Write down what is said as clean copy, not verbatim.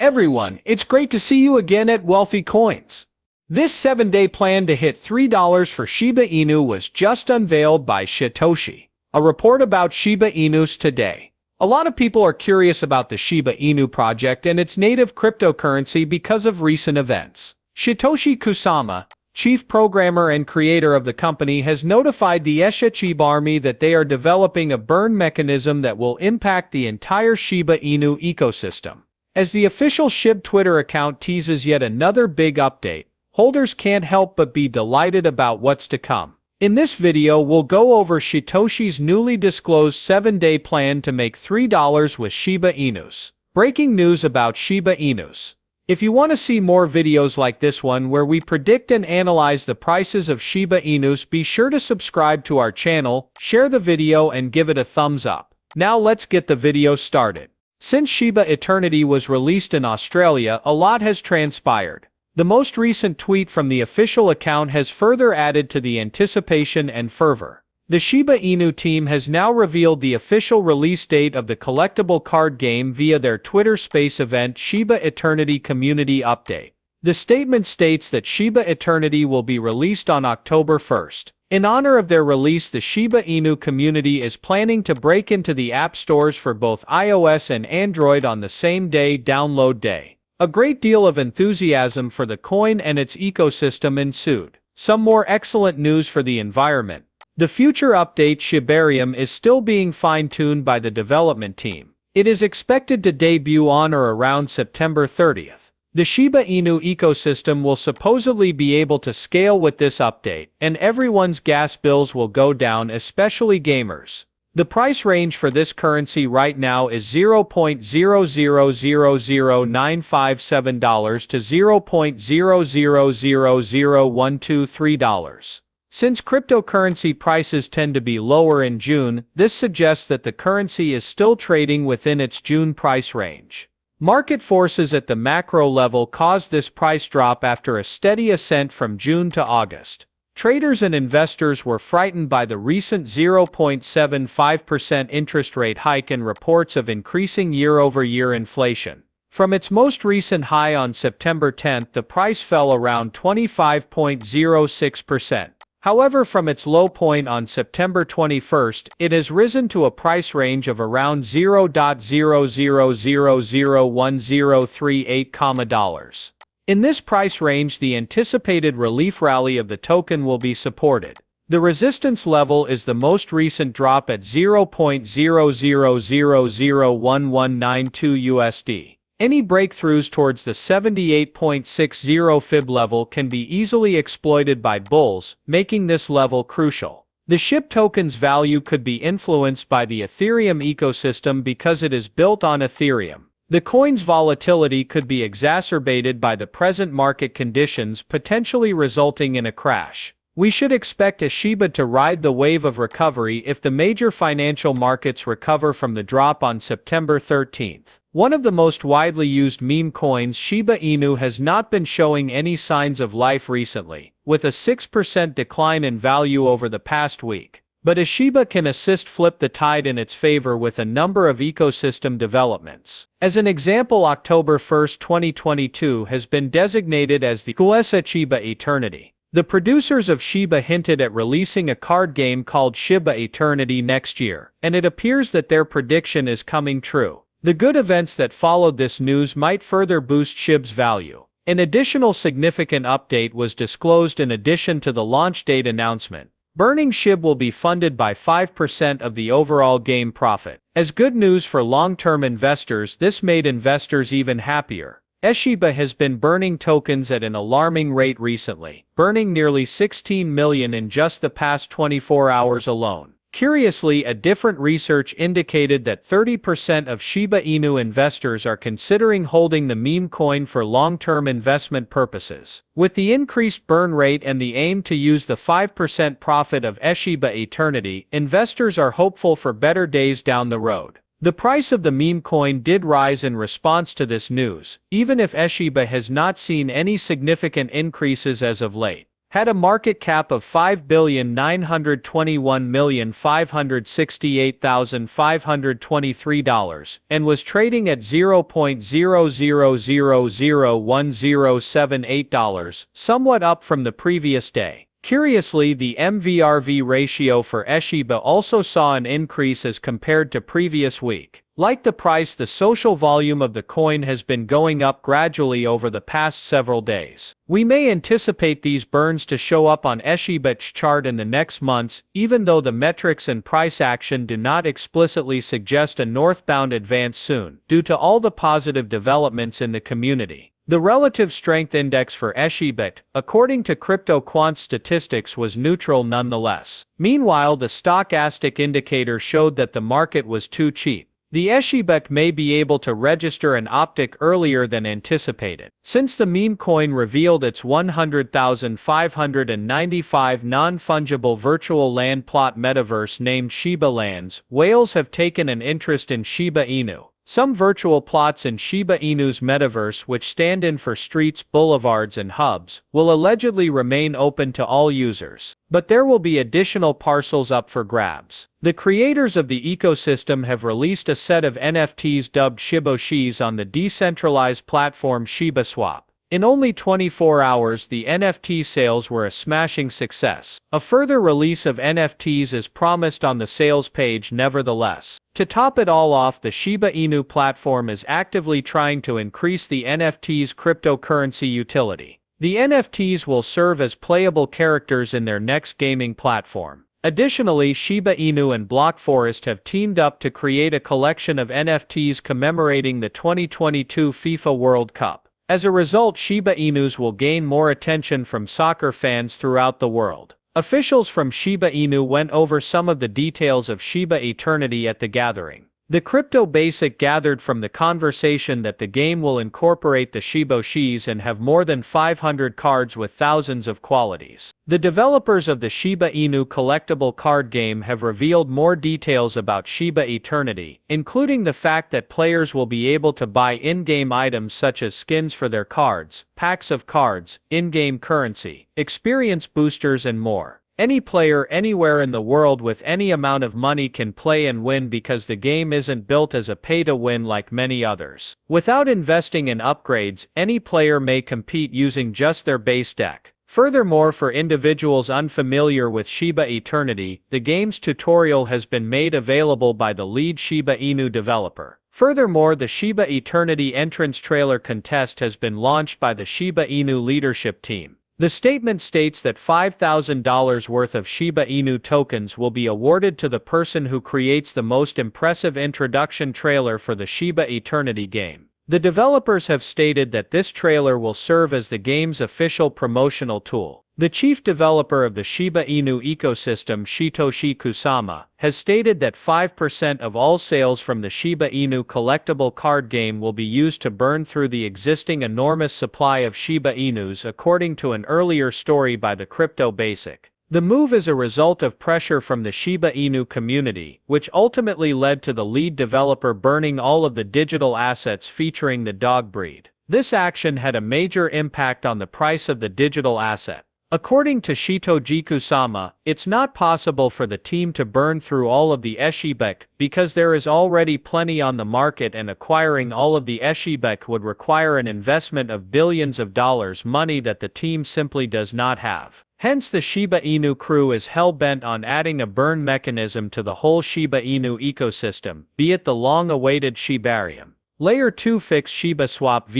everyone, it's great to see you again at Wealthy Coins. This 7-day plan to hit $3 for Shiba Inu was just unveiled by Shytoshi. A report about Shiba Inus today. A lot of people are curious about the Shiba Inu project and its native cryptocurrency because of recent events. Shytoshi Kusama, chief programmer and creator of the company, has notified the Shib army that they are developing a burn mechanism that will impact the entire Shiba Inu ecosystem. As the official SHIB Twitter account teases yet another big update, holders can't help but be delighted about what's to come. In this video, we'll go over Shytoshi's newly disclosed 7-day plan to make $3 with Shiba Inus. Breaking news about Shiba Inus. If you want to see more videos like this one where we predict and analyze the prices of Shiba Inus, be sure to subscribe to our channel, share the video and give it a thumbs up. Now let's get the video started. Since Shiba Eternity was released in Australia, a lot has transpired. The most recent tweet from the official account has further added to the anticipation and fervor. The Shiba Inu team has now revealed the official release date of the collectible card game via their Twitter Space event Shiba Eternity Community Update. The statement states that Shiba Eternity will be released on October 1st. In honor of their release, the Shiba Inu community is planning to break into the app stores for both iOS and Android on the same day, download day. A great deal of enthusiasm for the coin and its ecosystem ensued. Some more excellent news for the environment. The future update Shibarium is still being fine-tuned by the development team. It is expected to debut on or around September 30th. The Shiba Inu ecosystem will supposedly be able to scale with this update, and everyone's gas bills will go down, especially gamers. The price range for this currency right now is $0.0000957 to $0.0000123. Since cryptocurrency prices tend to be lower in June, this suggests that the currency is still trading within its June price range. Market forces at the macro level caused this price drop after a steady ascent from June to August. Traders and investors were frightened by the recent 0.75% interest rate hike and reports of increasing year-over-year inflation. From its most recent high on September 10, the price fell around 25.06%. However, from its low point on September 21, it has risen to a price range of around $0.0001038. In this price range, the anticipated relief rally of the token will be supported. The resistance level is the most recent drop at $0.0001192 USD. Any breakthroughs towards the 78.60 fib level can be easily exploited by bulls, making this level crucial. The SHIB token's value could be influenced by the Ethereum ecosystem because it is built on Ethereum. The coin's volatility could be exacerbated by the present market conditions, potentially resulting in a crash. We should expect a Shiba to ride the wave of recovery if the major financial markets recover from the drop on September 13th. One of the most widely used meme coins, Shiba Inu, has not been showing any signs of life recently, with a 6% decline in value over the past week. But a Shiba can assist flip the tide in its favor with a number of ecosystem developments. As an example, October 1, 2022 has been designated as the Shiba Eternity. The producers of Shiba hinted at releasing a card game called Shiba Eternity next year, and it appears that their prediction is coming true. The good events that followed this news might further boost SHIB's value. An additional significant update was disclosed in addition to the launch date announcement. Burning SHIB will be funded by 5% of the overall game profit. As good news for long-term investors, this made investors even happier. Shiba has been burning tokens at an alarming rate recently, burning nearly 16 million in just the past 24 hours alone. Curiously, a different research indicated that 30% of Shiba Inu investors are considering holding the meme coin for long-term investment purposes. With the increased burn rate and the aim to use the 5% profit of Shiba Eternity, investors are hopeful for better days down the road. The price of the meme coin did rise in response to this news, even if Shiba has not seen any significant increases as of late. had a market cap of $5,921,568,523 and was trading at $0.00001078, somewhat up from the previous day. Curiously, the MVRV ratio for Shiba also saw an increase as compared to previous week. Like the price, the social volume of the coin has been going up gradually over the past several days. We may anticipate these burns to show up on Shiba's chart in the next months, even though the metrics and price action do not explicitly suggest a northbound advance soon, due to all the positive developments in the community. The relative strength index for Shiba, according to CryptoQuant statistics, was neutral nonetheless. Meanwhile, the stochastic indicator showed that the market was too cheap. The Shiba may be able to register an uptick earlier than anticipated. Since the meme coin revealed its 100,595 non-fungible virtual land plot metaverse named Shiba Lands, whales have taken an interest in Shiba Inu. Some virtual plots in Shiba Inu's metaverse, which stand in for streets, boulevards, and hubs, will allegedly remain open to all users. But there will be additional parcels up for grabs. The creators of the ecosystem have released a set of NFTs dubbed Shytoshis on the decentralized platform ShibaSwap. In only 24 hours, the NFT sales were a smashing success. A further release of NFTs is promised on the sales page nevertheless. To top it all off, the Shiba Inu platform is actively trying to increase the NFT's cryptocurrency utility. The NFTs will serve as playable characters in their next gaming platform. Additionally, Shiba Inu and Block Forest have teamed up to create a collection of NFTs commemorating the 2022 FIFA World Cup. As a result, Shiba Inus will gain more attention from soccer fans throughout the world. Officials from Shiba Inu went over some of the details of Shiba Eternity at the gathering. The crypto basic gathered from the conversation that the game will incorporate the Shytoshis and have more than 500 cards with thousands of qualities. The developers of the Shiba Inu collectible card game have revealed more details about Shiba Eternity, including the fact that players will be able to buy in-game items such as skins for their cards, packs of cards, in-game currency, experience boosters, and more. Any player anywhere in the world with any amount of money can play and win because the game isn't built as a pay-to-win like many others. Without investing in upgrades, any player may compete using just their base deck. Furthermore, for individuals unfamiliar with Shiba Eternity, the game's tutorial has been made available by the lead Shiba Inu developer. Furthermore, the Shiba Eternity entrance trailer contest has been launched by the Shiba Inu leadership team. The statement states that $5,000 worth of Shiba Inu tokens will be awarded to the person who creates the most impressive introduction trailer for the Shiba Eternity game. The developers have stated that this trailer will serve as the game's official promotional tool. The chief developer of the Shiba Inu ecosystem, Shytoshi Kusama, has stated that 5% of all sales from the Shiba Inu collectible card game will be used to burn through the existing enormous supply of Shiba Inus, according to an earlier story by the Crypto Basic. The move is a result of pressure from the Shiba Inu community, which ultimately led to the lead developer burning all of the digital assets featuring the dog breed. This action had a major impact on the price of the digital asset. According to Shytoshi Kusama, it's not possible for the team to burn through all of the Shiba because there is already plenty on the market, and acquiring all of the Shiba would require an investment of billions of dollars, money that the team simply does not have. Hence, the Shiba Inu crew is hell-bent on adding a burn mechanism to the whole Shiba Inu ecosystem, be it the long-awaited Shibarium. Layer 2 fix ShibaSwap v